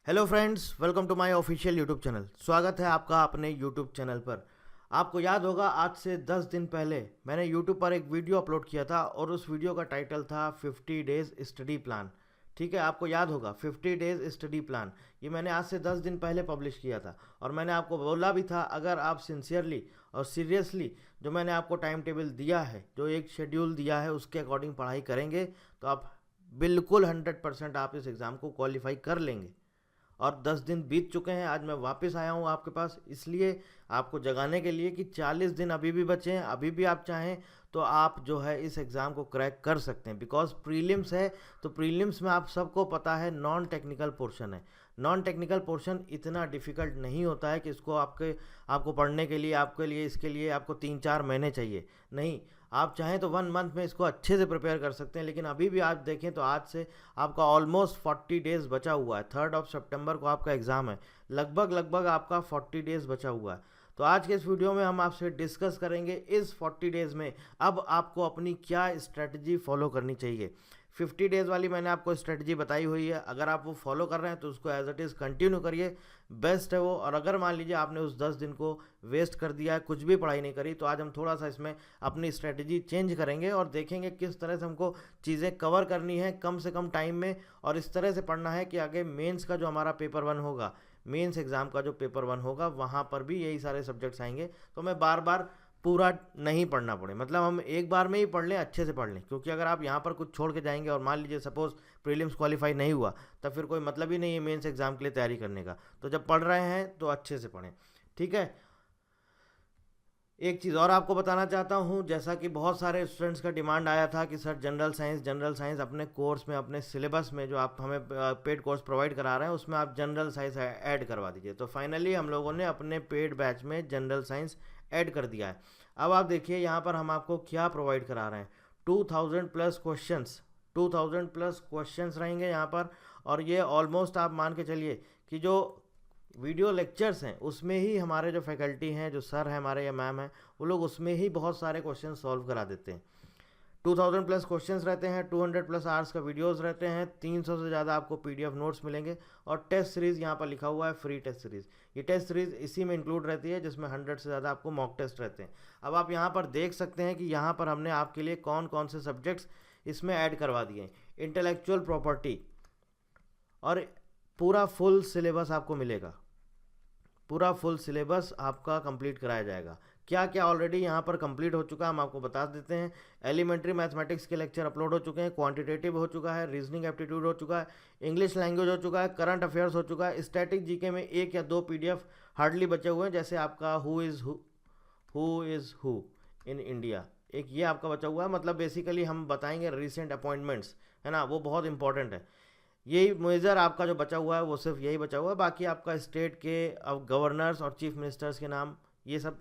Hello friends, welcome to my official YouTube channel. स्वागत है आपका अपने यूट्यूब चैनल पर। आपको याद होगा आज से 10 दिन पहले मैंने यूट्यूब पर एक वीडियो अपलोड किया था और उस वीडियो का टाइटल था 50 डेज स्टडी प्लान। ठीक है, आपको याद होगा 50 डेज स्टडी प्लान। ये मैंने आज से 10 दिन पहले पब्लिश किया था और मैंने आपको बोला भी था अगर आप सिंसियरली और सीरियसली जो मैंने आपको टाइम टेबल दिया है, जो एक शेड्यूल दिया है, उसके अकॉर्डिंग पढ़ाई करेंगे तो आप बिल्कुल 100% आप इस एग्ज़ाम को क्वालिफाई कर लेंगे। और 10 दिन बीत चुके हैं, आज मैं वापस आया हूँ आपके पास इसलिए आपको जगाने के लिए कि 40 दिन अभी भी बचे हैं। अभी भी आप चाहें तो आप जो है इस एग्ज़ाम को क्रैक कर सकते हैं। बिकॉज प्रीलिम्स है तो प्रीलिम्स में आप सबको पता है नॉन टेक्निकल पोर्शन है। नॉन टेक्निकल पोर्शन इतना डिफ़िकल्ट नहीं होता है कि इसको आपको पढ़ने के लिए आपके लिए इसके लिए आपको 3-4 महीने चाहिए। नहीं, आप चाहें तो 1 मंथ में इसको अच्छे से प्रिपेयर कर सकते हैं। लेकिन अभी भी आप देखें तो आज से आपका ऑलमोस्ट 40 डेज़ बचा हुआ है। 3 सितंबर को आपका एग्ज़ाम है। लगभग आपका 40 डेज़ बचा हुआ है। तो आज के इस वीडियो में हम आपसे डिस्कस करेंगे इस 40 डेज़ में अब आपको अपनी क्या स्ट्रेटजी फॉलो करनी चाहिए। 50 डेज़ वाली मैंने आपको स्ट्रेटजी बताई हुई है। अगर आप वो फॉलो कर रहे हैं तो उसको एज इट इज़ कंटिन्यू करिए, बेस्ट है वो। और अगर मान लीजिए आपने उस 10 दिन को वेस्ट कर दिया है, कुछ भी पढ़ाई नहीं करी, तो आज हम थोड़ा सा इसमें अपनी स्ट्रेटजी चेंज करेंगे और देखेंगे किस तरह से हमको चीज़ें कवर करनी है कम से कम टाइम में। और इस तरह से पढ़ना है कि आगे मेंस का जो हमारा पेपर 1 होगा, मेंस एग्ज़ाम का जो पेपर 1 होगा, वहाँ पर भी यही सारे सब्जेक्ट्स आएंगे। तो मैं बार बार पूरा नहीं पढ़ना पड़े, मतलब हम एक बार में ही पढ़ लें, अच्छे से पढ़ लें। क्योंकि अगर आप यहाँ पर कुछ छोड़ के जाएंगे और मान लीजिए सपोज़ प्रीलिम्स क्वालिफाई नहीं हुआ, तब फिर कोई मतलब ही नहीं है मेंस एग्ज़ाम के लिए तैयारी करने का। तो जब पढ़ रहे हैं तो अच्छे से पढ़ें, ठीक है। एक चीज़ और आपको बताना चाहता हूँ, जैसा कि बहुत सारे स्टूडेंट्स का डिमांड आया था कि सर जनरल साइंस अपने कोर्स में, अपने सिलेबस में जो आप हमें पेड कोर्स प्रोवाइड करा रहे हैं उसमें आप जनरल साइंस ऐड करवा दीजिए। तो फाइनली हम लोगों ने अपने पेड बैच में जनरल साइंस ऐड कर दिया है। अब आप देखिए यहाँ पर हम आपको क्या प्रोवाइड करा रहे हैं। 2000 प्लस क्वेश्चंस, 2000 प्लस क्वेश्चंस रहेंगे यहाँ पर। और ये ऑलमोस्ट आप मान के चलिए कि जो वीडियो लेक्चर्स हैं उसमें ही हमारे जो फैकल्टी हैं, जो सर हैं हमारे या मैम हैं, वो लोग उसमें ही बहुत सारे क्वेश्चन सॉल्व करा देते हैं। 2000 प्लस क्वेश्चंस रहते हैं, 200 प्लस आवर्स का वीडियोस रहते हैं, 300 से ज़्यादा आपको पीडीएफ नोट्स मिलेंगे। और टेस्ट सीरीज़ यहाँ पर लिखा हुआ है फ्री टेस्ट सीरीज़। ये टेस्ट सीरीज़ इसी में इंक्लूड रहती है जिसमें 100 से ज़्यादा आपको मॉक टेस्ट रहते हैं। अब आप यहाँ पर देख सकते हैं कि यहाँ पर हमने आपके लिए कौन कौन से सब्जेक्ट्स इसमें ऐड करवा दिए हैं। इंटेलेक्चुअल प्रॉपर्टी और पूरा फुल सिलेबस आपको मिलेगा, पूरा फुल सिलेबस आपका कंप्लीट कराया जाएगा। क्या क्या ऑलरेडी यहाँ पर कंप्लीट हो चुका है हम आपको बता देते हैं। एलिमेंट्री मैथमेटिक्स के लेक्चर अपलोड हो चुके हैं, क्वांटिटेटिव हो चुका है, रीजनिंग एप्टीट्यूड हो चुका है, इंग्लिश लैंग्वेज हो चुका है, करंट अफेयर्स हो चुका है। स्टैटिक जीके में 1 या 2 पीडीएफ हार्डली बचे हुए हैं, जैसे आपका who is who in India, एक ये आपका बचा हुआ है। मतलब बेसिकली हम बताएंगे रिसेंट अपॉइंटमेंट्स, है ना, वो बहुत इंपॉर्टेंट है। यही मेजर आपका जो बचा हुआ है वो सिर्फ यही बचा हुआ है। बाकी आपका स्टेट के अब गवर्नर्स और चीफ मिनिस्टर्स के नाम, ये सब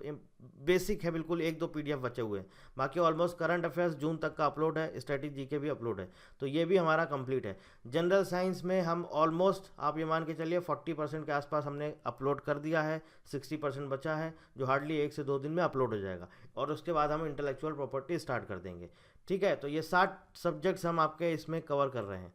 बेसिक है बिल्कुल। 1-2 पीडीएफ बचे हुए हैं। बाकी ऑलमोस्ट करंट अफेयर्स जून तक का अपलोड है, स्टैटिक जीके भी अपलोड है। तो ये भी हमारा कंप्लीट है। जनरल साइंस में हम ऑलमोस्ट आप ये मान के चलिए 40% के आसपास हमने अपलोड कर दिया है। 60% बचा है जो हार्डली 1 से 2 दिन में अपलोड हो जाएगा। और उसके बाद हम इंटेलेक्चुअल प्रॉपर्टी स्टार्ट कर देंगे, ठीक है। तो ये 60 सब्जेक्ट्स हम आपके इसमें कवर कर रहे हैं।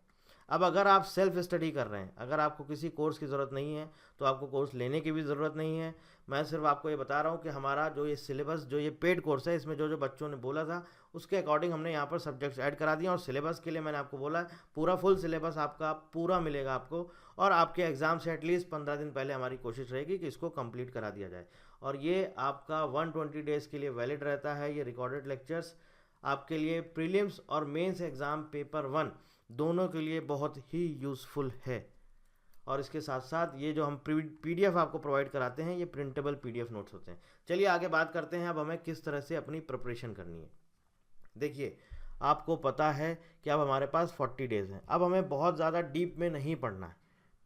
अब अगर आप सेल्फ स्टडी कर रहे हैं, अगर आपको किसी कोर्स की ज़रूरत नहीं है तो आपको कोर्स लेने की भी ज़रूरत नहीं है। मैं सिर्फ आपको ये बता रहा हूँ कि हमारा जो ये सिलेबस, जो ये पेड कोर्स है, इसमें जो जो बच्चों ने बोला था उसके अकॉर्डिंग हमने यहाँ पर सब्जेक्ट्स ऐड करा दिए। और सिलेबस के लिए मैंने आपको बोला है पूरा फुल सिलेबस आपका पूरा मिलेगा आपको। और आपके एग्ज़ाम से एटलीस्ट 15 दिन पहले हमारी कोशिश रहेगी कि इसको कंप्लीट करा दिया जाए। और ये आपका 120 डेज़ के लिए वैलिड रहता है। ये रिकॉर्डेड लेक्चर्स आपके लिए प्रीलिम्स और मेंस एग्ज़ाम पेपर 1 दोनों के लिए बहुत ही यूज़फुल है। और इसके साथ साथ ये जो हम पीडीएफ आपको प्रोवाइड कराते हैं, ये प्रिंटेबल पीडीएफ नोट्स होते हैं। चलिए आगे बात करते हैं अब हमें किस तरह से अपनी प्रिपरेशन करनी है। देखिए, आपको पता है कि अब हमारे पास 40 डेज़ हैं। अब हमें बहुत ज़्यादा डीप में नहीं पढ़ना है,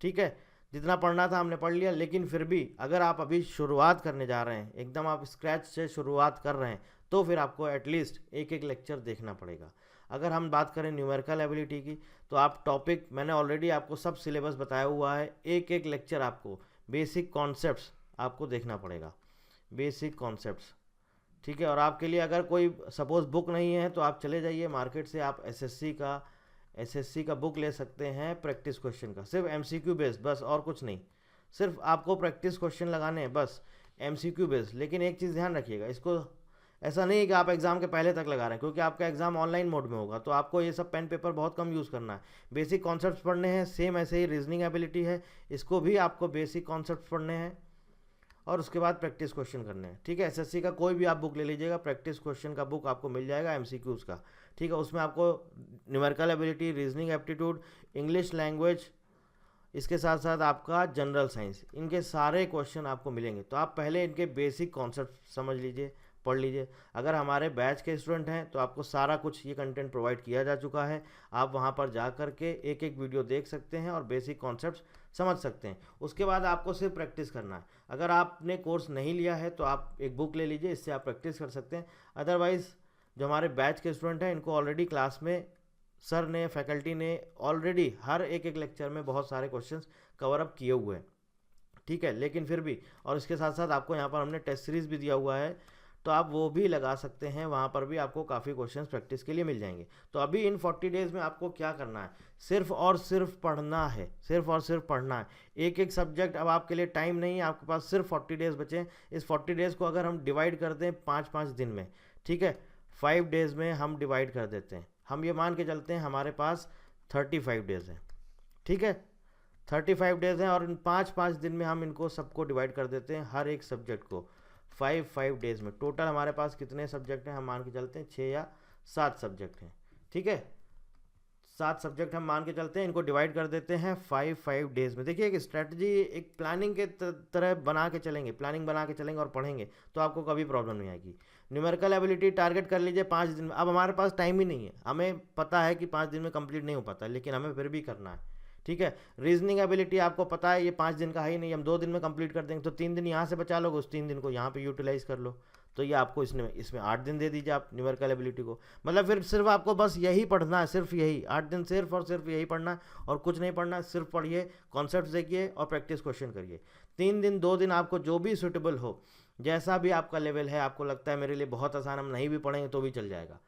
ठीक है। जितना पढ़ना था हमने पढ़ लिया। लेकिन फिर भी अगर आप अभी शुरुआत करने जा रहे हैं, एकदम आप स्क्रैच से शुरुआत कर रहे हैं, तो फिर आपको एटलीस्ट एक एक लेक्चर देखना पड़ेगा। अगर हम बात करें न्यूमेरिकल एबिलिटी की, तो आप टॉपिक, मैंने ऑलरेडी आपको सब सिलेबस बताया हुआ है। एक एक लेक्चर आपको बेसिक कॉन्सेप्ट्स आपको देखना पड़ेगा, बेसिक कॉन्सेप्ट्स, ठीक है। और आपके लिए अगर कोई सपोज़ बुक नहीं है तो आप चले जाइए मार्केट से, आप एसएससी का एसएससी का बुक ले सकते हैं प्रैक्टिस क्वेश्चन का, सिर्फ एमसीक्यू बेस्ड, बस और कुछ नहीं, सिर्फ आपको प्रैक्टिस क्वेश्चन लगाने हैं बस, एमसीक्यू बेस्ड। लेकिन एक चीज़ ध्यान रखिएगा, इसको ऐसा नहीं है कि आप एग्ज़ाम के पहले तक लगा रहे हैं, क्योंकि आपका एग्ज़ाम ऑनलाइन मोड में होगा, तो आपको ये सब पेन पेपर बहुत कम यूज़ करना है। बेसिक कॉन्सेप्ट्स पढ़ने हैं, सेम ऐसे ही रीजनिंग एबिलिटी है, इसको भी आपको बेसिक कॉन्सेप्ट्स पढ़ने हैं और उसके बाद प्रैक्टिस क्वेश्चन करने हैं। ठीक है, एसएससी का कोई भी आप बुक ले लीजिएगा, प्रैक्टिस क्वेश्चन का बुक आपको मिल जाएगा एमसीक्यूज़ का। ठीक है, उसमें आपको numerical ability, reasoning aptitude, English language, इसके साथ साथ आपका जनरल साइंस, इनके सारे क्वेश्चन आपको मिलेंगे। तो आप पहले इनके बेसिक कॉन्सेप्ट समझ लीजिए, पढ़ लीजिए। अगर हमारे बैच के स्टूडेंट हैं तो आपको सारा कुछ ये कंटेंट प्रोवाइड किया जा चुका है, आप वहाँ पर जा कर के एक एक वीडियो देख सकते हैं और बेसिक कॉन्सेप्ट्स समझ सकते हैं। उसके बाद आपको सिर्फ प्रैक्टिस करना है। अगर आपने कोर्स नहीं लिया है तो आप एक बुक ले लीजिए, इससे आप प्रैक्टिस कर सकते हैं। अदरवाइज़ जो हमारे बैच के स्टूडेंट हैं इनको ऑलरेडी क्लास में सर ने, फैकल्टी ने ऑलरेडी हर एक एक लेक्चर में बहुत सारे क्वेश्चंस कवर अप किए हुए हैं। ठीक है, लेकिन फिर भी, और इसके साथ साथ आपको यहाँ पर हमने टेस्ट सीरीज़ भी दिया हुआ है, तो आप वो भी लगा सकते हैं, वहाँ पर भी आपको काफ़ी क्वेश्चंस प्रैक्टिस के लिए मिल जाएंगे। तो अभी इन 40 डेज़ में आपको क्या करना है, सिर्फ और सिर्फ पढ़ना है, सिर्फ और सिर्फ पढ़ना है। एक एक सब्जेक्ट, अब आपके लिए टाइम नहीं है, आपके पास सिर्फ 40 डेज़ बचे हैं। इस 40 डेज़ को अगर हम डिवाइड कर दें 5-5 दिन में, ठीक है, 5 डेज़ में हम डिवाइड कर देते हैं, हम ये मान के चलते हैं हमारे पास 35 डेज़ हैं। ठीक है, 35 डेज़ हैं और इन 5-5 दिन में हम इनको सबको डिवाइड कर देते हैं, हर एक सब्जेक्ट को 5 डेज़ में। टोटल हमारे पास कितने सब्जेक्ट हैं, हम मान के चलते हैं 6 या 7 सब्जेक्ट हैं। ठीक है, 7 सब्जेक्ट हम मान के चलते हैं, इनको डिवाइड कर देते हैं 5 डेज़ में। देखिए, एक स्ट्रैटेजी, एक प्लानिंग के तरह बना के चलेंगे, प्लानिंग बना के चलेंगे और पढ़ेंगे तो आपको कभी प्रॉब्लम नहीं आएगी। न्यूमेरिकल एबिलिटी टारगेट कर लीजिए 5 दिन में। अब हमारे पास टाइम ही नहीं है, हमें पता है कि 5 दिन में कंप्लीट नहीं हो पाता, लेकिन हमें फिर भी करना है। ठीक है, रीजनिंग एबिलिटी आपको पता है ये 5 दिन का है ही नहीं, हम 2 दिन में कंप्लीट कर देंगे, तो 3 दिन यहाँ से बचा लोगे, उस 3 दिन को यहाँ पे यूटिलाइज कर लो, तो ये आपको इसमें 8 दिन दे दीजिए आप न्यूमेरिकल एबिलिटी को। मतलब फिर सिर्फ आपको बस यही पढ़ना है, सिर्फ यही 8 दिन सिर्फ और सिर्फ यही पढ़ना है और कुछ नहीं पढ़ना है, सिर्फ पढ़िए, कॉन्सेप्ट देखिए और प्रैक्टिस क्वेश्चन करिए। 3 दिन 2 दिन आपको जो भी सूटेबल हो, जैसा भी आपका लेवल है, आपको लगता है मेरे लिए बहुत आसान, हम नहीं भी पढ़ेंगे तो भी चल जाएगा,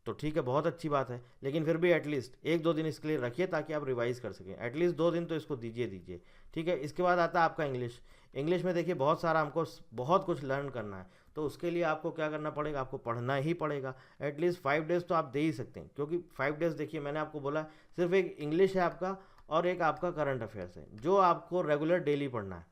तो ठीक है, बहुत अच्छी बात है। लेकिन फिर भी एटलीस्ट 1-2 दिन इसके लिए रखिए ताकि आप रिवाइज कर सकें, एटलीस्ट 2 दिन तो इसको दीजिए। ठीक है, इसके बाद आता है आपका इंग्लिश। इंग्लिश में देखिए बहुत सारा हमको बहुत कुछ लर्न करना है, तो उसके लिए आपको क्या करना पड़ेगा, आपको पढ़ना ही पड़ेगा। एटलीस्ट 5 डेज़ तो आप दे ही सकते हैं, क्योंकि 5 डेज़ देखिए मैंने आपको बोला सिर्फ एक इंग्लिश है आपका और एक आपका करंट अफेयर्स है, जो आपको रेगुलर डेली पढ़ना है।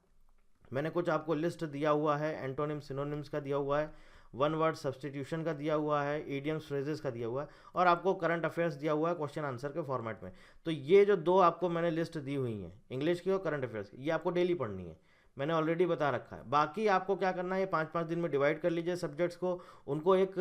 मैंने कुछ आपको लिस्ट दिया हुआ है, एंटोनिम्स सिनोनिम्स का दिया हुआ है, वन वर्ड सब्सटीट्यूशन का दिया हुआ है, इडियम्स फ्रेजेस का दिया हुआ है, और आपको करंट अफेयर्स दिया हुआ है क्वेश्चन आंसर के फॉर्मेट में। तो ये जो 2 आपको मैंने लिस्ट दी हुई हैं, इंग्लिश की और करंट अफेयर्स की, ये आपको डेली पढ़नी है, मैंने ऑलरेडी बता रखा है। बाकी आपको क्या करना है, ये 5-5 दिन में डिवाइड कर लीजिए सब्जेक्ट्स को, उनको एक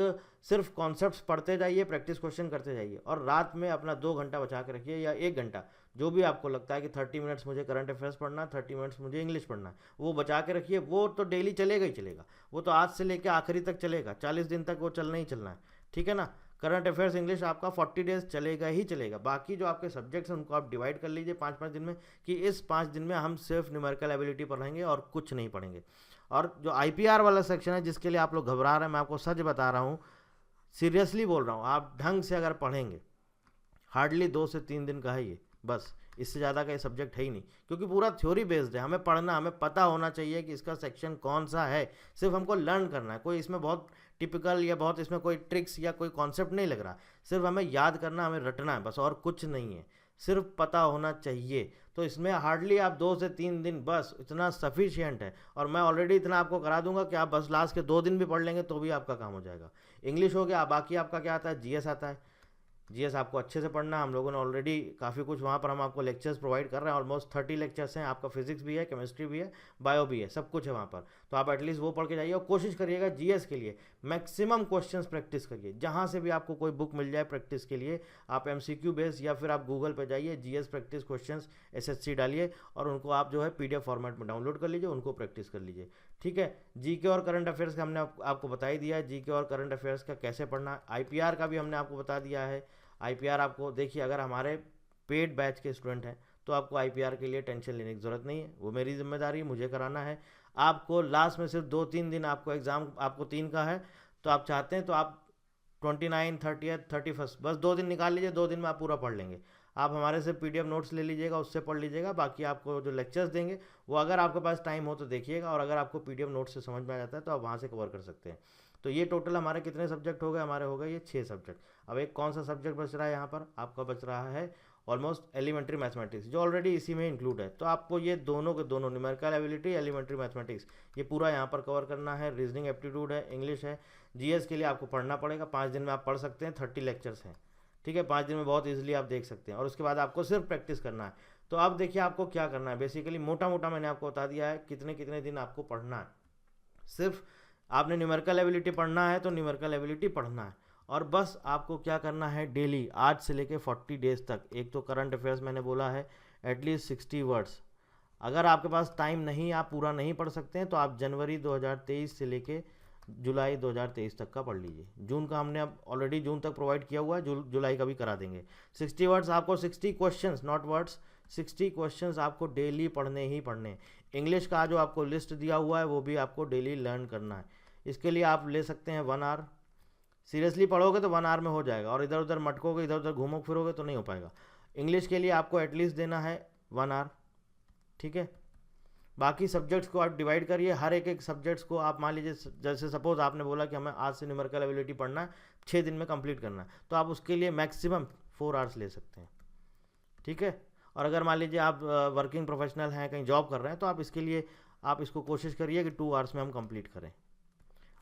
सिर्फ कॉन्सेप्ट्स पढ़ते जाइए, प्रैक्टिस क्वेश्चन करते जाइए, और रात में अपना 2 घंटा बचा के रखिए या 1 घंटा, जो भी आपको लगता है कि 30 मिनट्स मुझे करंट अफेयर्स पढ़ना है, 30 मिनट्स मुझे इंग्लिश पढ़ना है, वो बचा के रखिए। वो तो डेली चलेगा ही चलेगा, वो तो आज से लेकर आखिरी तक चलेगा, 40 दिन तक वो चलना ही चलना है। ठीक है ना, करंट अफेयर्स इंग्लिश आपका 40 डेज चलेगा ही चलेगा। बाकी जो आपके सब्जेक्ट्स हैं उनको आप डिवाइड कर लीजिए 5-5 दिन में, कि इस 5 दिन में हम सिर्फ न्यूमेरिकल एबिलिटी पढ़ेंगे और कुछ नहीं पढ़ेंगे। और जो IPR वाला सेक्शन है जिसके लिए आप लोग घबरा रहे हैं, मैं आपको सच बता रहा हूँ, सीरियसली बोल रहा हूँ, आप ढंग से अगर पढ़ेंगे, हार्डली 2 से 3 दिन का है ये, बस इससे ज़्यादा का ये सब्जेक्ट है ही नहीं, क्योंकि पूरा थ्योरी बेस्ड है। हमें पढ़ना, हमें पता होना चाहिए कि इसका सेक्शन कौन सा है, सिर्फ हमको लर्न करना है। कोई इसमें बहुत टिपिकल या बहुत इसमें कोई ट्रिक्स या कोई कॉन्सेप्ट नहीं लग रहा, सिर्फ हमें याद करना, हमें रटना है बस, और कुछ नहीं है, सिर्फ पता होना चाहिए। तो इसमें हार्डली आप 2 से 3 दिन, बस इतना सफिशियंट है। और मैं ऑलरेडी इतना आपको करा दूंगा कि आप बस लास्ट के 2 दिन भी पढ़ लेंगे तो भी आपका काम हो जाएगा। इंग्लिश हो गया, बाकी आपका क्या आता है, GS आता है। जीएस आपको अच्छे से पढ़ना है, हम लोगों ने ऑलरेडी काफ़ी कुछ वहाँ पर हम आपको लेक्चर्स प्रोवाइड कर रहे हैं, ऑलमोस्ट 30 लेक्चर्स हैं, आपका फिजिक्स भी है, केमिस्ट्री भी है, बायो भी है, सब कुछ है वहाँ पर। तो आप एटलीस्ट वो पढ़ के जाइए और कोशिश करिएगा जीएस के लिए मैक्सिमम क्वेश्चंस प्रैक्टिस करिए। जहाँ से भी आपको कोई बुक मिल जाए प्रैक्टिस के लिए, आप MCQ बेस या फिर आप गूगल पर जाइए, जीएस प्रैक्टिस क्वेश्चंस SSC डालिए और उनको आप जो है PDF फॉर्मेट में डाउनलोड कर लीजिए, उनको प्रैक्टिस कर लीजिए। ठीक है, जीके और करंट अफेयर्स का हमने आपको बता ही दिया है, जीके और करंट अफेयर्स का कैसे पढ़ना है। IPR का भी हमने आपको बता दिया है। IPR आपको देखिए, अगर हमारे पेड बैच के स्टूडेंट हैं तो आपको IPR के लिए टेंशन लेने की ज़रूरत नहीं है, वो मेरी जिम्मेदारी, मुझे कराना है। आपको लास्ट में सिर्फ 2-3 दिन आपको एग्ज़ाम, आपको 3 का है तो आप चाहते हैं तो आप 29, 30, 31, बस 2 दिन निकाल लीजिए, 2 दिन में आप पूरा पढ़ लेंगे। आप हमारे से PDF नोट्स ले लीजिएगा, उससे पढ़ लीजिएगा। बाकी आपको जो लेक्चर्स देंगे वो अगर आपके पास टाइम हो तो देखिएगा, और अगर आपको PDF नोट्स से समझ में आ जाता है तो आप वहाँ से कवर कर सकते हैं। तो ये टोटल हमारे कितने सब्जेक्ट हो गए, हमारे हो गए ये 6 सब्जेक्ट। अब एक कौन सा सब्जेक्ट बच रहा है यहाँ पर, आपका बच रहा है ऑलमोस्ट एलिमेंट्री मैथमेटिक्स, जो ऑलरेडी इसी में इंक्लूड है। तो आपको ये दोनों के दोनों, न्यूमेरिकल एबिलिटी, एलिमेंट्री मैथमेटिक्स, ये पूरा यहाँ पर कवर करना है। रीजनिंग एप्टीट्यूड है, इंग्लिश है, GS के लिए आपको पढ़ना पड़ेगा। 5 दिन में आप पढ़ सकते हैं, 30 लेक्चर्स हैं, ठीक है। 5 दिन में बहुत ईजिली आप देख सकते हैं, और उसके बाद आपको सिर्फ प्रैक्टिस करना है। तो अब देखिए आपको क्या करना है, बेसिकली मोटा मोटा मैंने आपको बता दिया है कितने कितने दिन आपको पढ़ना है। सिर्फ आपने न्यूमेरिकल एबिलिटी पढ़ना है तो न्यूमेरिकल एबिलिटी पढ़ना है, और बस आपको क्या करना है, डेली आज से लेके 40 डेज तक। एक तो करंट अफेयर्स मैंने बोला है एटलीस्ट 60 वर्ड्स। अगर आपके पास टाइम नहीं, आप पूरा नहीं पढ़ सकते हैं, तो आप जनवरी 2023 से लेके जुलाई 2023 तक का पढ़ लीजिए। जून का हमने अब ऑलरेडी जून तक प्रोवाइड किया हुआ है, जुलाई का भी करा देंगे। 60 वर्ड्स आपको, 60 क्वेश्चंस नॉट वर्ड्स, 60 क्वेश्चंस आपको डेली पढ़ने ही पढ़ने। इंग्लिश का जो आपको लिस्ट दिया हुआ है वो भी आपको डेली लर्न करना है। इसके लिए आप ले सकते हैं 1 आवर। सीरियसली पढ़ोगे तो 1 आवर में हो जाएगा, और इधर उधर मटकोगे, इधर उधर घूमो फिरोगे तो नहीं हो पाएगा। इंग्लिश के लिए आपको एटलीस्ट देना है 1 आवर, ठीक है। बाकी सब्जेक्ट्स को आप डिवाइड करिए, हर एक सब्जेक्ट्स को आप मान लीजिए, जैसे सपोज आपने बोला कि हमें आज से न्यूमेरिकल एबिलिटी पढ़ना है, 6 दिन में कंप्लीट करना है, तो आप उसके लिए मैक्सिमम 4 आवर्स ले सकते हैं, ठीक है। और अगर मान लीजिए आप वर्किंग प्रोफेशनल हैं, कहीं जॉब कर रहे हैं, तो आप इसके लिए आप इसको कोशिश करिए कि 2 आवर्स में हम कंप्लीट करें।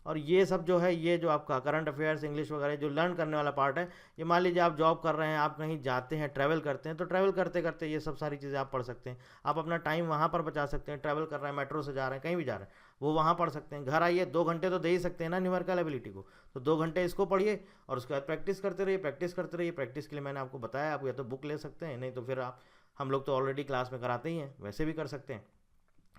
और ये सब जो है, ये जो आपका करंट अफेयर्स, इंग्लिश वगैरह जो लर्न करने वाला पार्ट है, ये मान लीजिए आप जॉब कर रहे हैं, आप कहीं जाते हैं, ट्रैवल करते हैं, तो ट्रैवल करते करते ये सब सारी चीज़ें आप पढ़ सकते हैं। आप अपना टाइम वहाँ पर बचा सकते हैं। ट्रैवल कर रहे हैं, मेट्रो से जा रहे हैं, कहीं भी जा रहे हैं, वो वहाँ पढ़ सकते हैं। घर आइए, 2 घंटे तो दे ही सकते हैं ना न्यूमेरिकल एबिलिटी को, तो 2 घंटे इसको पढ़िए, और उसके बाद प्रैक्टिस करते रहिए, प्रैक्टिस करते रहिए। प्रैक्टिस के लिए मैंने आपको बताया, आप या तो बुक ले सकते हैं, नहीं तो फिर आप, हम लोग तो ऑलरेडी क्लास में कराते ही हैं, वैसे भी कर सकते हैं।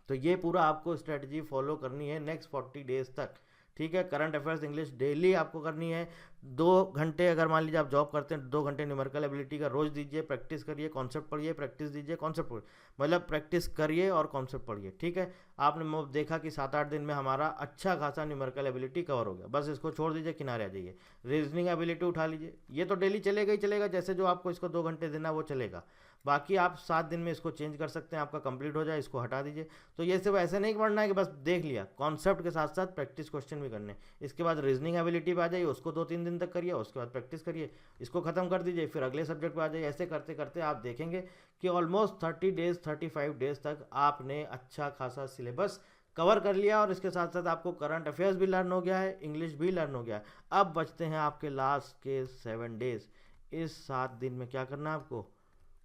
तो ये पूरा आपको स्ट्रेटजी फॉलो करनी है नेक्स्ट 40 डेज तक, ठीक है। करंट अफेयर्स, इंग्लिश डेली आपको करनी है। 2 घंटे अगर मान लीजिए आप जॉब करते हैं, 2 घंटे न्यूमेरिकल एबिलिटी का रोज दीजिए, प्रैक्टिस करिए, कॉन्सेप्ट पढ़िए, प्रैक्टिस दीजिए, कॉन्सेप्ट पढ़िए, मतलब प्रैक्टिस करिए और कॉन्सेप्ट पढ़िए, ठीक है। आपने देखा कि 7-8 दिन में हमारा अच्छा खासा न्यूमेरिकल एबिलिटी कवर हो गया। बस इसको छोड़ दीजिए, किनारे आ जाइए, रीजनिंग एबिलिटी उठा लीजिए। ये तो डेली चलेगा ही चलेगा, जैसे जो आपको इसको 2 घंटे देना वो चलेगा। बाकी आप 7 दिन में इसको चेंज कर सकते हैं, आपका कंप्लीट हो जाए, इसको हटा दीजिए। तो ये सिर्फ ऐसे नहीं पढ़ना है कि बस देख लिया, कॉन्सेप्ट के साथ साथ प्रैक्टिस क्वेश्चन भी करने। इसके बाद रीजनिंग एबिलिटी पे आ जाइए, उसको 2-3 दिन तक करिए, उसके बाद प्रैक्टिस करिए, इसको खत्म कर दीजिए, फिर अगले सब्जेक्ट पे आ जाइए। ऐसे करते करते आप देखेंगे कि ऑलमोस्ट 30 डेज 35 डेज तक आपने अच्छा खासा सिलेबस कवर कर लिया, और इसके साथ साथ आपको करंट अफेयर्स भी लर्न हो गया है, इंग्लिश भी लर्न हो गया है। अब बचते हैं आपके लास्ट के 7 डेज। इस 7 दिन में क्या करना है आपको,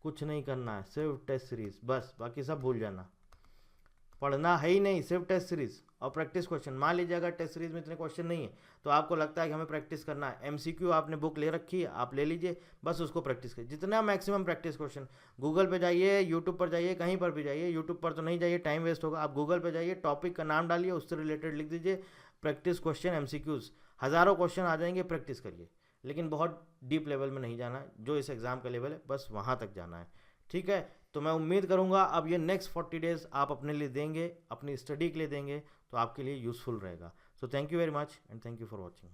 कुछ नहीं करना है, सिर्फ टेस्ट सीरीज, बस बाकी सब भूल जाना, पढ़ना है ही नहीं, सिर्फ टेस्ट सीरीज और प्रैक्टिस क्वेश्चन। मान लीजिए अगर टेस्ट सीरीज में इतने क्वेश्चन नहीं है, तो आपको लगता है कि हमें प्रैक्टिस करना है, MCQ आपने बुक ले रखी है, आप ले लीजिए, बस उसको प्रैक्टिस करिए, जितना मैक्सिमम प्रैक्टिस क्वेश्चन। गूगल पे जाइए, यूट्यूब पर जाइए, कहीं पर भी जाइए, यूट्यूब पर तो नहीं जाइए, टाइम वेस्ट होगा। आप गूगल पे जाइए, टॉपिक का नाम डालिए, उससे रिलेटेड लिख दीजिए प्रैक्टिस क्वेश्चन, MCQs, हज़ारों क्वेश्चन आ जाएंगे, प्रैक्टिस करिए। लेकिन बहुत डीप लेवल में नहीं जाना है, जो इस एग्ज़ाम का लेवल है बस वहाँ तक जाना है, ठीक है। तो मैं उम्मीद करूँगा अब ये नेक्स्ट 40 डेज आप अपने लिए देंगे, अपनी स्टडी के लिए देंगे, तो आपके लिए यूज़फुल रहेगा। So thank you very much and thank you for watching.